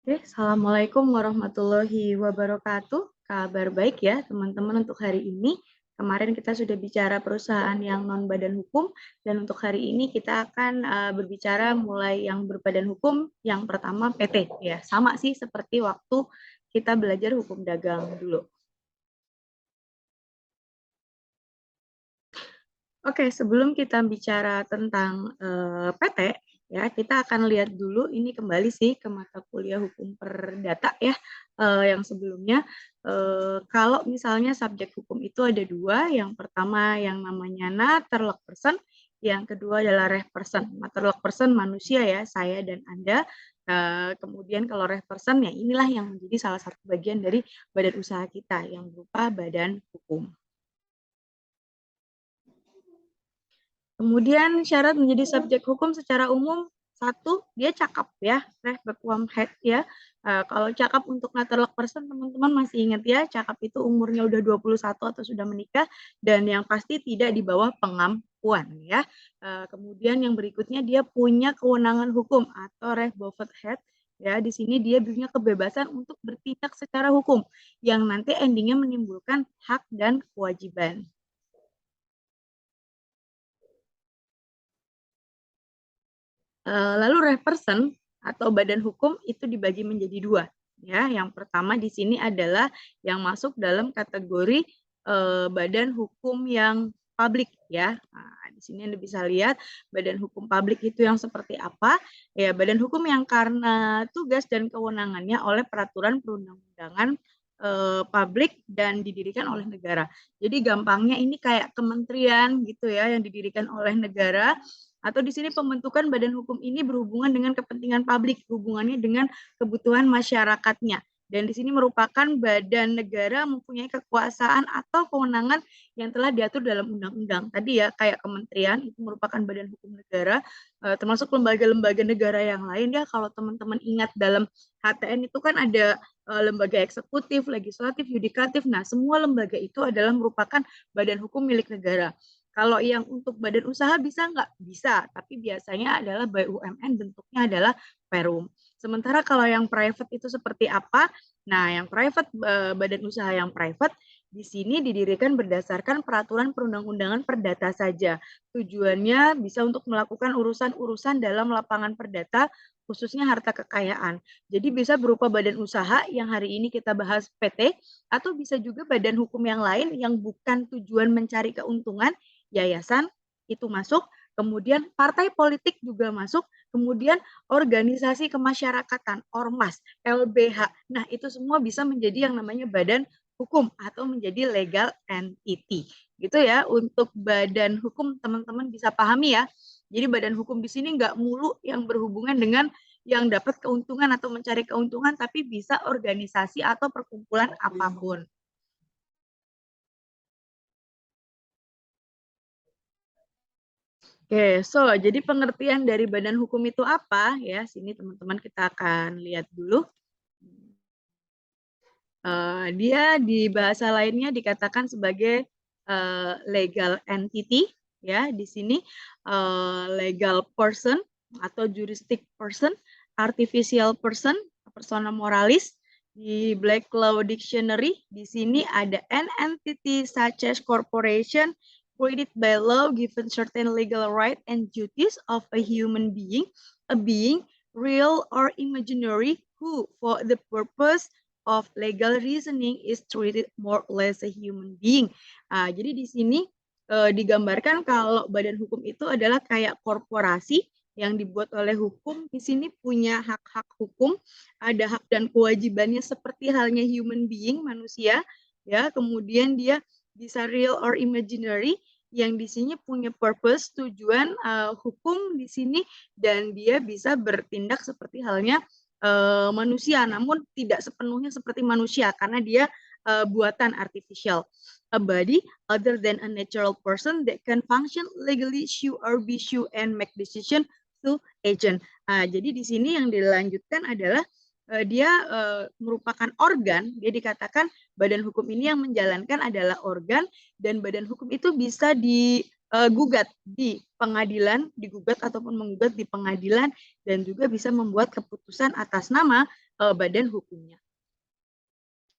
Oke, Assalamualaikum warahmatullahi wabarakatuh. Kabar baik ya teman-teman untuk hari ini. Kemarin kita sudah bicara perusahaan yang non badan hukum dan untuk hari ini kita akan berbicara mulai yang berbadan hukum. Yang pertama PT ya, sama sih seperti waktu kita belajar hukum dagang dulu. Oke, sebelum kita bicara tentang PT, ya kita akan lihat dulu ini kembali sih ke mata kuliah hukum perdata ya yang sebelumnya. Kalau misalnya subjek hukum itu ada dua, yang pertama yang namanya Natterlek person, yang kedua adalah reh person. Natterlek person manusia ya, saya dan Anda. Kemudian kalau reh person ya inilah yang menjadi salah satu bagian dari badan usaha kita yang berupa badan hukum. Kemudian syarat menjadi subjek hukum secara umum, satu, dia cakap ya, head ya. Kalau cakap untuk naturalak person, teman-teman masih ingat ya, cakap itu umurnya udah 21 atau sudah menikah, dan yang pasti tidak di bawah pengampuan ya. Kemudian yang berikutnya dia punya kewenangan hukum atau head ya. Di sini dia punya kebebasan untuk bertindak secara hukum yang nanti endingnya menimbulkan hak dan kewajiban. Lalu refersen atau badan hukum itu dibagi menjadi dua. Ya, yang pertama di sini adalah yang masuk dalam kategori badan hukum yang publik ya. Nah, di sini Anda bisa lihat badan hukum publik itu yang seperti apa. Ya, badan hukum yang karena tugas dan kewenangannya oleh peraturan perundang-undangan publik dan didirikan oleh negara. Jadi gampangnya ini kayak kementerian gitu ya yang didirikan oleh negara, atau di sini pembentukan badan hukum ini berhubungan dengan kepentingan publik, hubungannya dengan kebutuhan masyarakatnya. Dan di sini merupakan badan negara mempunyai kekuasaan atau kewenangan yang telah diatur dalam undang-undang. Tadi ya kayak kementerian itu merupakan badan hukum negara, termasuk lembaga-lembaga negara yang lain ya. Kalau teman-teman ingat dalam HTN itu kan ada lembaga eksekutif, legislatif, yudikatif. Nah, semua lembaga itu adalah merupakan badan hukum milik negara. Kalau yang untuk badan usaha bisa nggak? Bisa, tapi biasanya adalah BUMN, bentuknya adalah perum. Sementara kalau yang private itu seperti apa? Nah, yang private, badan usaha yang private di sini didirikan berdasarkan peraturan perundang-undangan perdata saja. Tujuannya bisa untuk melakukan urusan-urusan dalam lapangan perdata, khususnya harta kekayaan. Jadi bisa berupa badan usaha yang hari ini kita bahas PT, atau bisa juga badan hukum yang lain yang bukan tujuan mencari keuntungan, yayasan itu masuk, kemudian partai politik juga masuk, kemudian organisasi kemasyarakatan, ormas, LBH. Nah, itu semua bisa menjadi yang namanya badan hukum atau menjadi legal entity. Gitu ya, untuk badan hukum teman-teman bisa pahami ya. Jadi badan hukum di sini nggak mulu yang berhubungan dengan yang dapat keuntungan atau mencari keuntungan, tapi bisa organisasi atau perkumpulan apapun. Oke, jadi pengertian dari badan hukum itu apa ya? Sini teman-teman kita akan lihat dulu. Dia di bahasa lainnya dikatakan sebagai legal entity ya. Di sini legal person atau juristic person, artificial person, persona moralis. Di Black Law Dictionary di sini ada an entity such as corporation created by law given certain legal right and duties of a human being, a being real or imaginary who for the purpose of legal reasoning is treated more or less a human being. Jadi di sini digambarkan kalau badan hukum itu adalah kayak korporasi yang dibuat oleh hukum. Di sini punya hak-hak hukum, ada hak dan kewajibannya seperti halnya human being, manusia, ya. Kemudian dia bisa real or imaginary, yang di sini punya purpose, tujuan hukum di sini, dan dia bisa bertindak seperti halnya manusia, namun tidak sepenuhnya seperti manusia karena dia buatan artificial. A body other than a natural person that can function legally, sue or be sue and make decision to agent. Jadi di sini yang dilanjutkan adalah dia merupakan organ. Dia dikatakan badan hukum ini yang menjalankan adalah organ, dan badan hukum itu bisa digugat di pengadilan, digugat ataupun menggugat di pengadilan, dan juga bisa membuat keputusan atas nama badan hukumnya.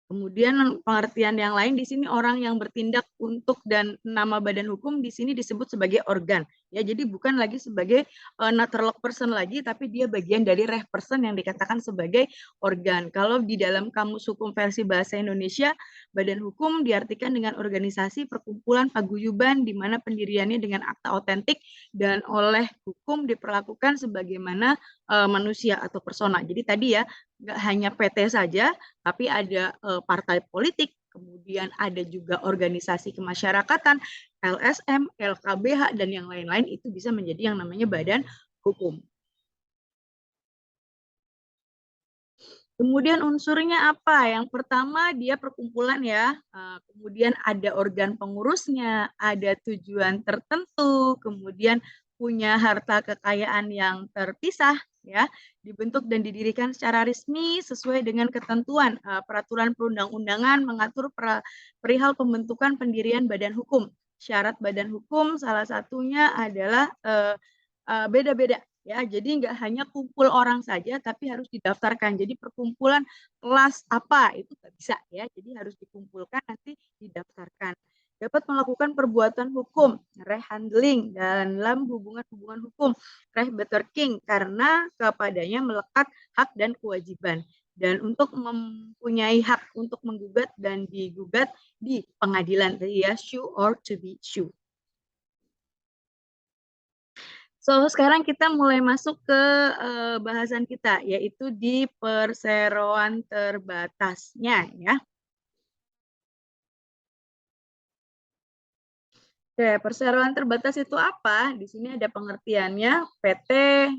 Kemudian pengertian yang lain di sini orang yang bertindak untuk dan nama badan hukum di sini disebut sebagai organ. Ya, jadi bukan lagi sebagai neutral person lagi, tapi dia bagian dari reh person yang dikatakan sebagai organ. Kalau di dalam Kamus Hukum versi Bahasa Indonesia, badan hukum diartikan dengan organisasi, perkumpulan, paguyuban, di mana pendiriannya dengan akta otentik dan oleh hukum diperlakukan sebagaimana manusia atau persona. Jadi tadi ya, nggak hanya PT saja, tapi ada partai politik, kemudian ada juga organisasi kemasyarakatan, LSM, LKBH, dan yang lain-lain itu bisa menjadi yang namanya badan hukum. Kemudian unsurnya apa? Yang pertama dia perkumpulan ya, kemudian ada organ pengurusnya, ada tujuan tertentu, kemudian punya harta kekayaan yang terpisah ya, dibentuk dan didirikan secara resmi sesuai dengan ketentuan peraturan perundang-undangan mengatur perihal pembentukan pendirian badan hukum. Syarat badan hukum salah satunya adalah beda-beda ya, jadi nggak hanya kumpul orang saja tapi harus didaftarkan. Jadi perkumpulan kelas apa itu nggak bisa ya, jadi harus dikumpulkan nanti didaftarkan. Dapat melakukan perbuatan hukum, reh handling dalam hubungan-hubungan hukum, reh betterking karena kepadanya melekat hak dan kewajiban, dan untuk mempunyai hak untuk menggugat dan digugat di pengadilan ya, sue or to be sue. So, sekarang kita mulai masuk ke bahasan kita, yaitu di perseroan terbatasnya ya. Oke, perseroan terbatas itu apa? Di sini ada pengertiannya, PT,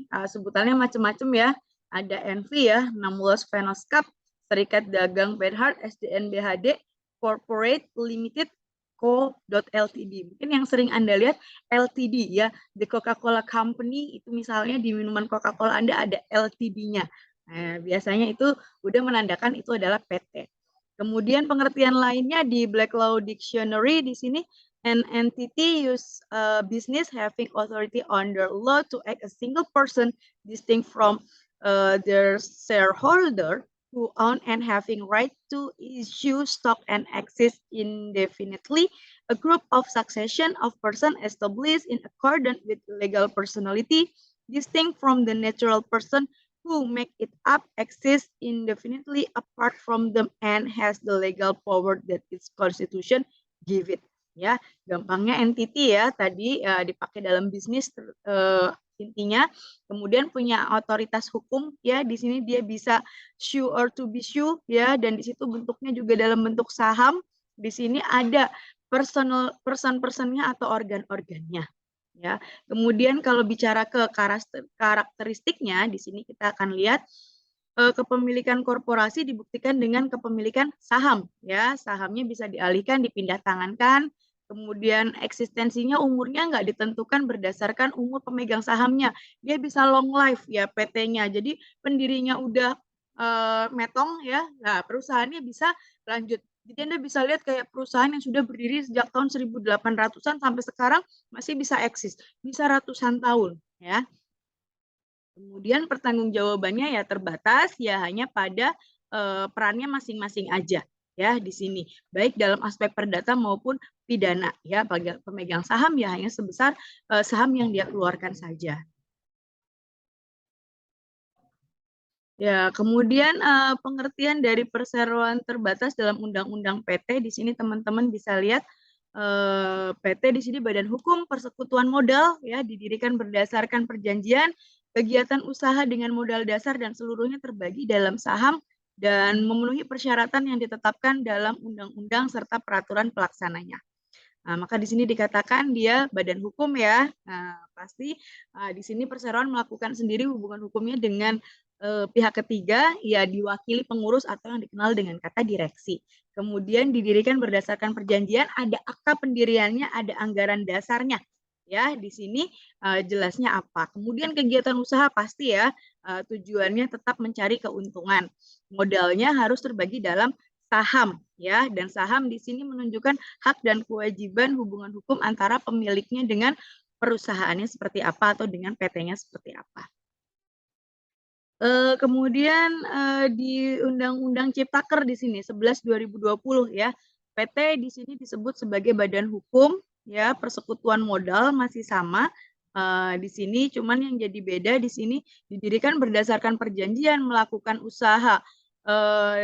sebutannya macam-macam ya. Ada NV ya, Namulos Venoscap, Serikat Dagang Berhad, SDN BHD, Corporate Limited, Co.Ltd. Mungkin yang sering Anda lihat LTD ya, The Coca-Cola Company, itu misalnya di minuman Coca-Cola Anda ada LTD-nya. Nah, biasanya itu udah menandakan itu adalah PT. Kemudian pengertian lainnya di Black Law Dictionary di sini, an entity use business having authority under law to act a single person distinct from their shareholder who own and having right to issue stock and exist indefinitely, a group of succession of person established in accordance with legal personality distinct from the natural person who make it up, exists indefinitely apart from them and has the legal power that its constitution give it. Ya, gampangnya entity ya tadi dipakai dalam bisnis intinya, kemudian punya otoritas hukum ya, di sini dia bisa sue or to be sue ya, dan di situ bentuknya juga dalam bentuk saham. Di sini ada person-personnya atau organ-organnya ya. Kemudian kalau bicara ke karakteristiknya, di sini kita akan lihat kepemilikan korporasi dibuktikan dengan kepemilikan saham ya. Sahamnya bisa dialihkan, dipindah tangankan. Kemudian eksistensinya umurnya nggak ditentukan berdasarkan umur pemegang sahamnya. Dia bisa long life ya PT-nya. Jadi pendirinya udah metong ya, nah perusahaannya bisa lanjut. Jadi Anda bisa lihat kayak perusahaan yang sudah berdiri sejak tahun 1800-an sampai sekarang masih bisa eksis, bisa ratusan tahun ya. Kemudian pertanggungjawabannya ya terbatas, ya hanya pada perannya masing-masing aja ya di sini, baik dalam aspek perdata maupun pidana ya. Pemegang saham ya hanya sebesar saham yang dia keluarkan saja. Ya, kemudian pengertian dari perseroan terbatas dalam Undang-Undang PT di sini teman-teman bisa lihat PT di sini badan hukum persekutuan modal ya, didirikan berdasarkan perjanjian, kegiatan usaha dengan modal dasar dan seluruhnya terbagi dalam saham dan memenuhi persyaratan yang ditetapkan dalam undang-undang serta peraturan pelaksananya. Nah, maka di sini dikatakan dia badan hukum ya. Nah, pasti di sini perseroan melakukan sendiri hubungan hukumnya dengan pihak ketiga, ya diwakili pengurus atau yang dikenal dengan kata direksi. Kemudian didirikan berdasarkan perjanjian, ada akta pendiriannya, ada anggaran dasarnya. Ya, di sini jelasnya apa. Kemudian kegiatan usaha pasti ya, tujuannya tetap mencari keuntungan. Modalnya harus terbagi dalam saham ya, dan saham di sini menunjukkan hak dan kewajiban hubungan hukum antara pemiliknya dengan perusahaannya seperti apa atau dengan PT-nya seperti apa. Kemudian di Undang-Undang Ciptaker di sini 11 2020 ya. PT di sini disebut sebagai badan hukum ya, persekutuan modal masih sama. Di sini cuman yang jadi beda di sini didirikan berdasarkan perjanjian melakukan usaha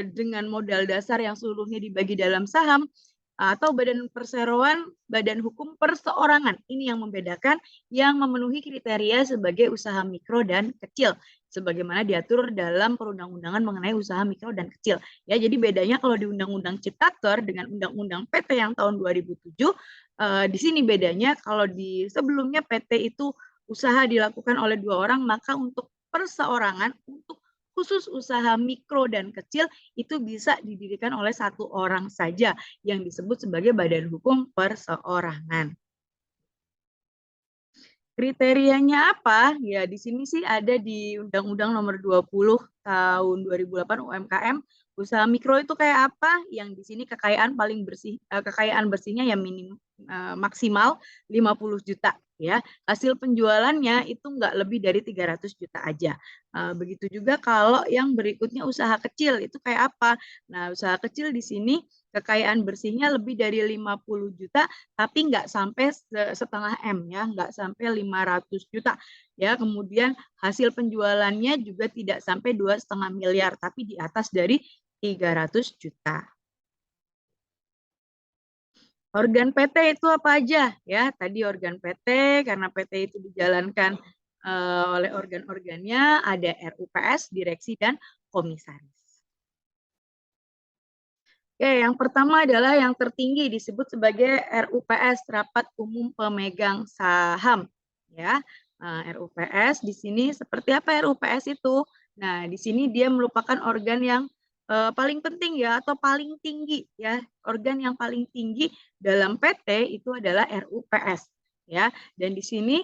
dengan modal dasar yang seluruhnya dibagi dalam saham atau badan perseroan, badan hukum perseorangan. Ini yang membedakan, yang memenuhi kriteria sebagai usaha mikro dan kecil sebagaimana diatur dalam perundang-undangan mengenai usaha mikro dan kecil. Ya, jadi bedanya kalau di Undang-Undang Ciptaker dengan Undang-Undang PT yang tahun 2007, di sini bedanya kalau di sebelumnya PT itu usaha dilakukan oleh 2 orang, maka untuk perseorangan, untuk khusus usaha mikro dan kecil itu bisa didirikan oleh 1 orang saja yang disebut sebagai badan hukum perseorangan. Kriterianya apa? Ya, di sini sih ada di Undang-Undang Nomor 20 Tahun 2008 UMKM. Usaha mikro itu kayak apa? Yang di sini kekayaan paling bersih, kekayaan bersihnya ya minim maksimal 50 juta ya. Hasil penjualannya itu nggak lebih dari 300 juta aja. Begitu juga kalau yang berikutnya usaha kecil itu kayak apa? Nah, usaha kecil di sini kekayaan bersihnya lebih dari 50 juta tapi nggak sampai setengah M ya, nggak sampai 500 juta ya. Kemudian hasil penjualannya juga tidak sampai 2,5 miliar, tapi di atas dari 300 juta. Organ PT itu apa aja ya? Tadi organ PT, karena PT itu dijalankan oleh organ-organnya, ada RUPS, direksi, dan komisaris. Oke, yang pertama adalah yang tertinggi disebut sebagai RUPS, Rapat Umum Pemegang Saham. Ya, RUPS di sini seperti apa RUPS itu? Nah, di sini dia merupakan organ yang paling penting ya atau paling tinggi ya. Organ yang paling tinggi dalam PT itu adalah RUPS ya. Dan di sini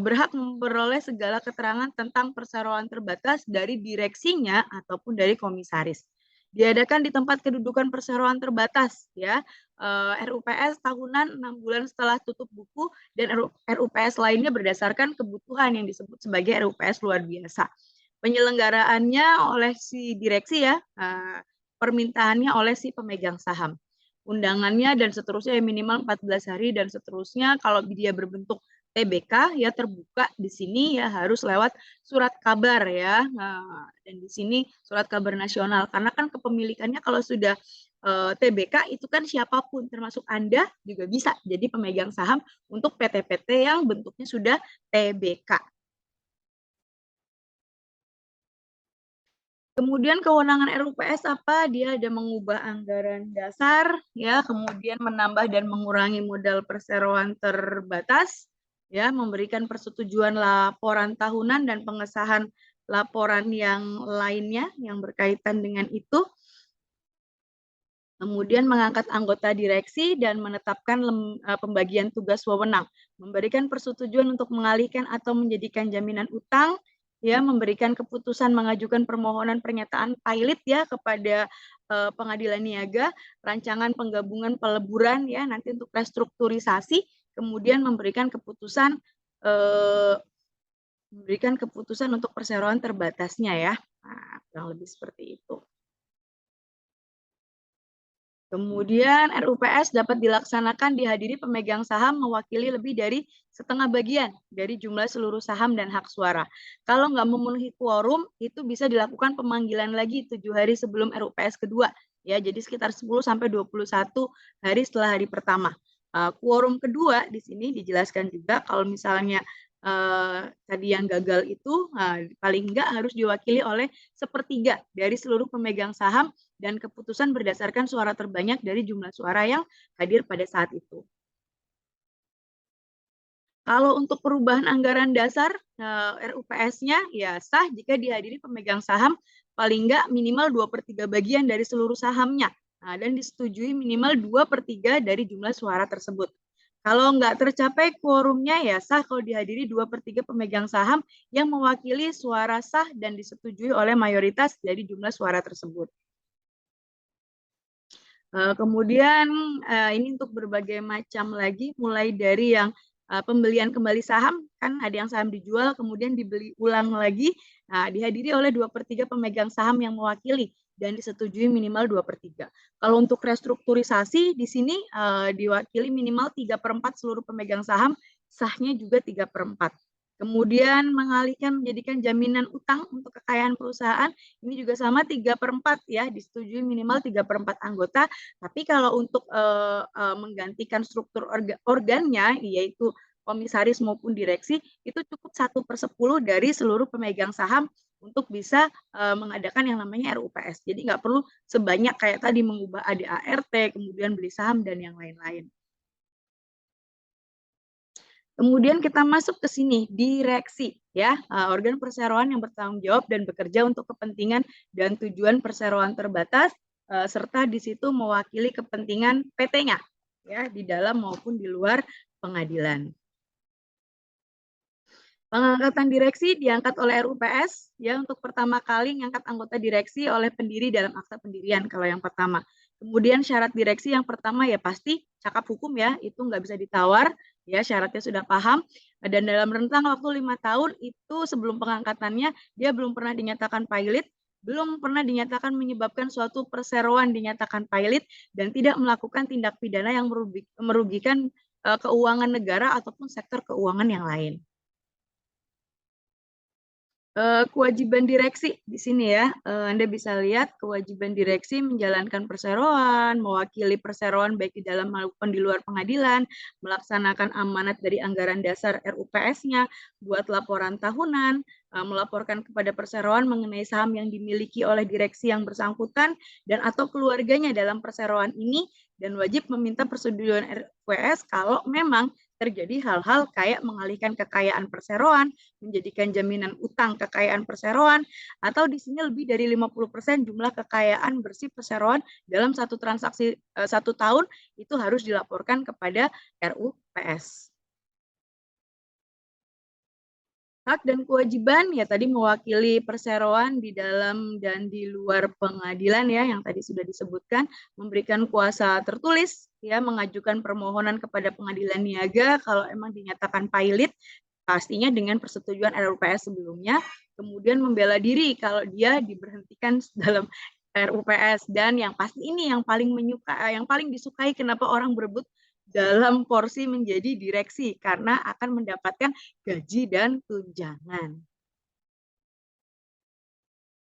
berhak memperoleh segala keterangan tentang perseroan terbatas dari direksinya ataupun dari komisaris. Diadakan di tempat kedudukan perseroan terbatas ya. RUPS tahunan 6 bulan setelah tutup buku dan RUPS lainnya berdasarkan kebutuhan yang disebut sebagai RUPS luar biasa. Penyelenggaraannya oleh si direksi ya, permintaannya oleh si pemegang saham. Undangannya dan seterusnya minimal 14 hari dan seterusnya. Kalau dia berbentuk TBK ya terbuka di sini ya harus lewat surat kabar ya. Nah, dan di sini surat kabar nasional karena kan kepemilikannya kalau sudah TBK itu kan siapapun termasuk Anda juga bisa jadi pemegang saham untuk PT-PT yang bentuknya sudah TBK. Kemudian kewenangan RUPS apa? Dia ada mengubah anggaran dasar, ya, kemudian menambah dan mengurangi modal perseroan terbatas, ya, memberikan persetujuan laporan tahunan dan pengesahan laporan yang lainnya yang berkaitan dengan itu. Kemudian mengangkat anggota direksi dan menetapkan pembagian tugas wewenang, memberikan persetujuan untuk mengalihkan atau menjadikan jaminan utang, ya, memberikan keputusan mengajukan permohonan pernyataan pilot ya kepada pengadilan niaga, rancangan penggabungan peleburan ya nanti untuk restrukturisasi, kemudian memberikan keputusan untuk perseroan terbatasnya ya. Nah, kurang lebih seperti itu. Kemudian RUPS dapat dilaksanakan dihadiri pemegang saham mewakili lebih dari setengah bagian dari jumlah seluruh saham dan hak suara. Kalau nggak memenuhi quorum, itu bisa dilakukan pemanggilan lagi 7 hari sebelum RUPS kedua. Ya, jadi sekitar 10-21 hari setelah hari pertama. Quorum kedua di sini dijelaskan juga kalau misalnya tadi yang gagal itu paling enggak harus diwakili oleh 1/3 dari seluruh pemegang saham dan keputusan berdasarkan suara terbanyak dari jumlah suara yang hadir pada saat itu. Kalau untuk perubahan anggaran dasar RUPS-nya ya sah jika dihadiri pemegang saham paling enggak minimal 2/3 bagian dari seluruh sahamnya dan disetujui minimal 2/3 dari jumlah suara tersebut. Kalau nggak tercapai quorumnya ya sah kalau dihadiri 2/3 pemegang saham yang mewakili suara sah dan disetujui oleh mayoritas dari jumlah suara tersebut. Kemudian ini untuk berbagai macam lagi, mulai dari yang pembelian kembali saham, kan ada yang saham dijual kemudian dibeli ulang lagi. Nah, dihadiri oleh 2/3 pemegang saham yang mewakili dan disetujui minimal 2/3. Kalau untuk restrukturisasi di sini diwakili minimal 3/4 seluruh pemegang saham, sahnya juga 3/4. Kemudian mengalihkan menjadikan jaminan utang untuk kekayaan perusahaan, ini juga sama 3/4 ya, disetujui minimal 3/4 anggota. Tapi kalau untuk menggantikan struktur organnya, yaitu komisaris maupun direksi, itu cukup 1/10 dari seluruh pemegang saham untuk bisa mengadakan yang namanya RUPS. Jadi nggak perlu sebanyak kayak tadi mengubah ADART, kemudian beli saham dan yang lain-lain. Kemudian kita masuk ke sini, direksi ya, organ perseroan yang bertanggung jawab dan bekerja untuk kepentingan dan tujuan perseroan terbatas serta di situ mewakili kepentingan PT-nya ya di dalam maupun di luar pengadilan. Pengangkatan direksi diangkat oleh RUPS ya untuk pertama kali ngangkat anggota direksi oleh pendiri dalam akta pendirian kalau yang pertama. Kemudian syarat direksi yang pertama ya pasti cakap hukum ya, itu nggak bisa ditawar ya, syaratnya sudah paham dan dalam rentang waktu 5 tahun itu sebelum pengangkatannya dia belum pernah dinyatakan pilot, belum pernah dinyatakan menyebabkan suatu perseroan dinyatakan pilot dan tidak melakukan tindak pidana yang merugikan keuangan negara ataupun sektor keuangan yang lain. Kewajiban direksi di sini ya, Anda bisa lihat kewajiban direksi menjalankan perseroan, mewakili perseroan baik di dalam maupun di luar pengadilan, melaksanakan amanat dari anggaran dasar RUPS-nya, buat laporan tahunan, melaporkan kepada perseroan mengenai saham yang dimiliki oleh direksi yang bersangkutan dan atau keluarganya dalam perseroan ini, dan wajib meminta persetujuan RUPS kalau memang terjadi hal-hal kayak mengalihkan kekayaan perseroan, menjadikan jaminan utang kekayaan perseroan, atau di sini lebih dari 50% jumlah kekayaan bersih perseroan dalam satu transaksi 1 tahun itu harus dilaporkan kepada RUPS. Hak dan kewajiban ya tadi mewakili perseroan di dalam dan di luar pengadilan ya yang tadi sudah disebutkan, memberikan kuasa tertulis ya, mengajukan permohonan kepada pengadilan niaga kalau emang dinyatakan pilot pastinya dengan persetujuan RUPS sebelumnya, kemudian membela diri kalau dia diberhentikan dalam RUPS, dan yang pasti ini yang paling disukai kenapa orang berebut dalam porsi menjadi direksi karena akan mendapatkan gaji dan tunjangan.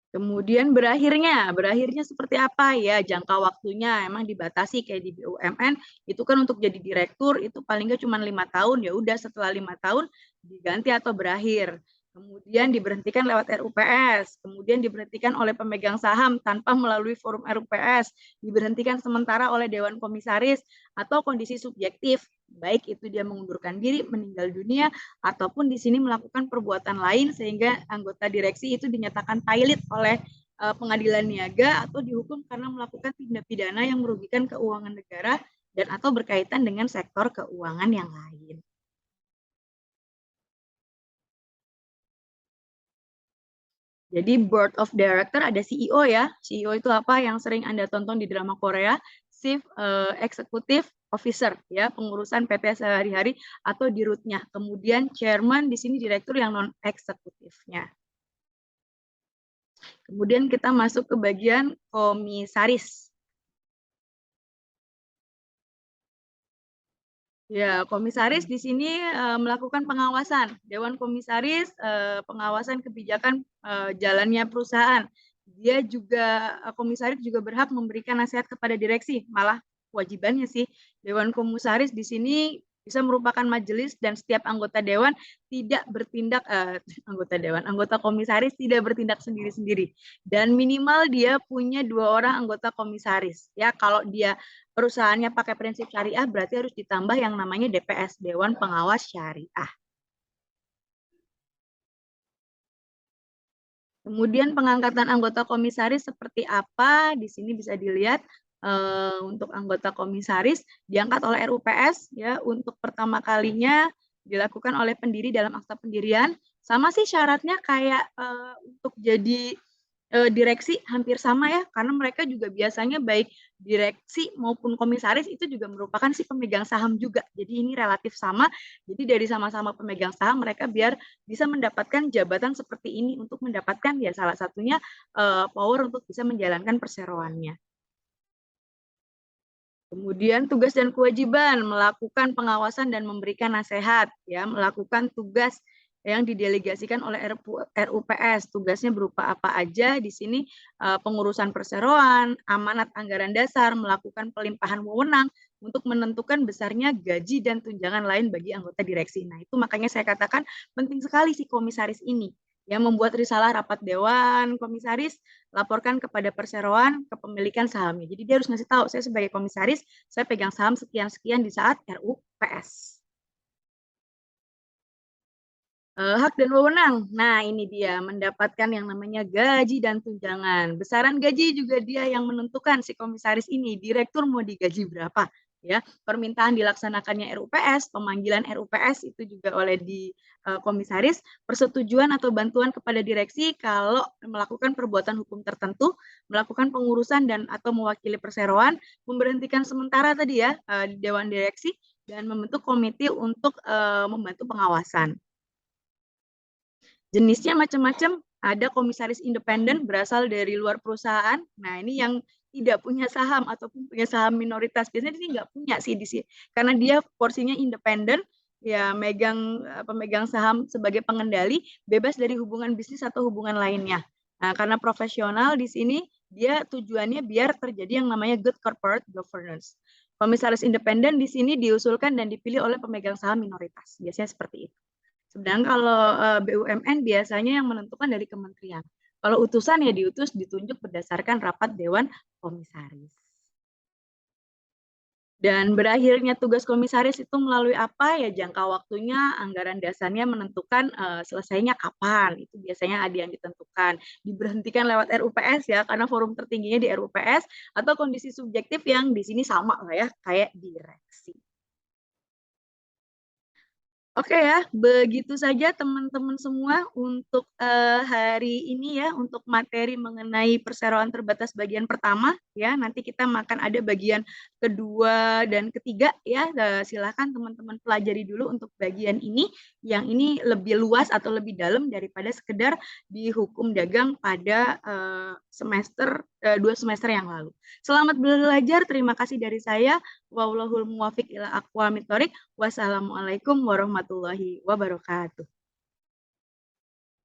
Kemudian berakhirnya seperti apa ya, jangka waktunya emang dibatasi kayak di BUMN itu kan untuk jadi direktur itu paling nggak cuma 5 tahun, ya udah setelah 5 tahun diganti atau berakhir. Kemudian diberhentikan lewat RUPS, kemudian diberhentikan oleh pemegang saham tanpa melalui forum RUPS, diberhentikan sementara oleh Dewan Komisaris atau kondisi subjektif, baik itu dia mengundurkan diri, meninggal dunia, ataupun di sini melakukan perbuatan lain sehingga anggota direksi itu dinyatakan pilot oleh pengadilan niaga atau dihukum karena melakukan tindak pidana yang merugikan keuangan negara dan atau berkaitan dengan sektor keuangan yang lain. Jadi board of director ada CEO ya. CEO itu apa yang sering Anda tonton di drama Korea? Chief Executive Officer ya, pengurusan PT sehari-hari atau di root-nya. Kemudian chairman di sini direktur yang non eksekutifnya. Kemudian kita masuk ke bagian komisaris. Ya, komisaris di sini melakukan pengawasan. Dewan Komisaris pengawasan kebijakan jalannya perusahaan. Dia juga komisaris juga berhak memberikan nasihat kepada direksi, malah kewajibannya sih. Dewan Komisaris di sini bisa merupakan majelis dan setiap anggota dewan tidak bertindak anggota komisaris tidak bertindak sendiri-sendiri dan minimal dia punya 2 orang anggota komisaris ya. Kalau dia perusahaannya pakai prinsip syariah berarti harus ditambah yang namanya DPS, Dewan Pengawas Syariah. Kemudian pengangkatan anggota komisaris seperti apa? Di sini bisa dilihat untuk anggota komisaris diangkat oleh RUPS ya untuk pertama kalinya dilakukan oleh pendiri dalam akta pendirian. Sama sih syaratnya kayak untuk jadi direksi hampir sama ya, karena mereka juga biasanya baik direksi maupun komisaris itu juga merupakan si pemegang saham juga. Jadi ini relatif sama. Jadi dari sama-sama pemegang saham mereka biar bisa mendapatkan jabatan seperti ini untuk mendapatkan ya salah satunya power untuk bisa menjalankan perseroannya. Kemudian tugas dan kewajiban melakukan pengawasan dan memberikan nasihat, ya, melakukan tugas yang didelegasikan oleh RUPS. Tugasnya berupa apa aja di sini? Pengurusan perseroan, amanat anggaran dasar, melakukan pelimpahan wewenang untuk menentukan besarnya gaji dan tunjangan lain bagi anggota direksi. Nah, itu makanya saya katakan penting sekali si komisaris ini. Ya, membuat risalah rapat dewan komisaris, laporkan kepada perseroan kepemilikan sahamnya. Jadi dia harus ngasih tahu, saya sebagai komisaris, saya pegang saham sekian-sekian di saat RUPS. Hak dan wewenang. Nah, ini dia mendapatkan yang namanya gaji dan tunjangan. Besaran gaji juga dia yang menentukan si komisaris ini, direktur mau digaji berapa, ya. Permintaan dilaksanakannya RUPS, pemanggilan RUPS itu juga oleh di komisaris, persetujuan atau bantuan kepada direksi kalau melakukan perbuatan hukum tertentu, melakukan pengurusan dan atau mewakili perseroan, memberhentikan sementara tadi ya di dewan direksi dan membentuk komite untuk membantu pengawasan. Jenisnya macam-macam, ada komisaris independen berasal dari luar perusahaan. Nah, ini yang tidak punya saham ataupun punya saham minoritas. Biasanya dia nggak punya sih di sini. Karena dia porsinya independen, ya pemegang saham sebagai pengendali, bebas dari hubungan bisnis atau hubungan lainnya. Nah, karena profesional di sini, dia tujuannya biar terjadi yang namanya good corporate governance. Komisaris independen di sini diusulkan dan dipilih oleh pemegang saham minoritas. Biasanya seperti itu. Sedangkan kalau BUMN biasanya yang menentukan dari kementerian. Kalau utusan ya diutus, ditunjuk berdasarkan rapat dewan komisaris. Dan berakhirnya tugas komisaris itu melalui apa ya, jangka waktunya, anggaran dasarnya menentukan selesainya kapan, itu biasanya ada yang ditentukan. Diberhentikan lewat RUPS ya, karena forum tertingginya di RUPS, atau kondisi subjektif yang di sini sama lah ya, kayak direksi. Oke ya, begitu saja teman-teman semua untuk hari ini ya, untuk materi mengenai perseroan terbatas bagian pertama ya. Nanti kita akan ada bagian kedua dan ketiga ya. Silakan teman-teman pelajari dulu untuk bagian ini, yang ini lebih luas atau lebih dalam daripada sekedar di hukum dagang pada semester 2 semester yang lalu. Selamat belajar, terima kasih dari saya. Wallahul muwafiq ila aqwamit thoriq. Wassalamualaikum warahmatullahi wabarakatuh.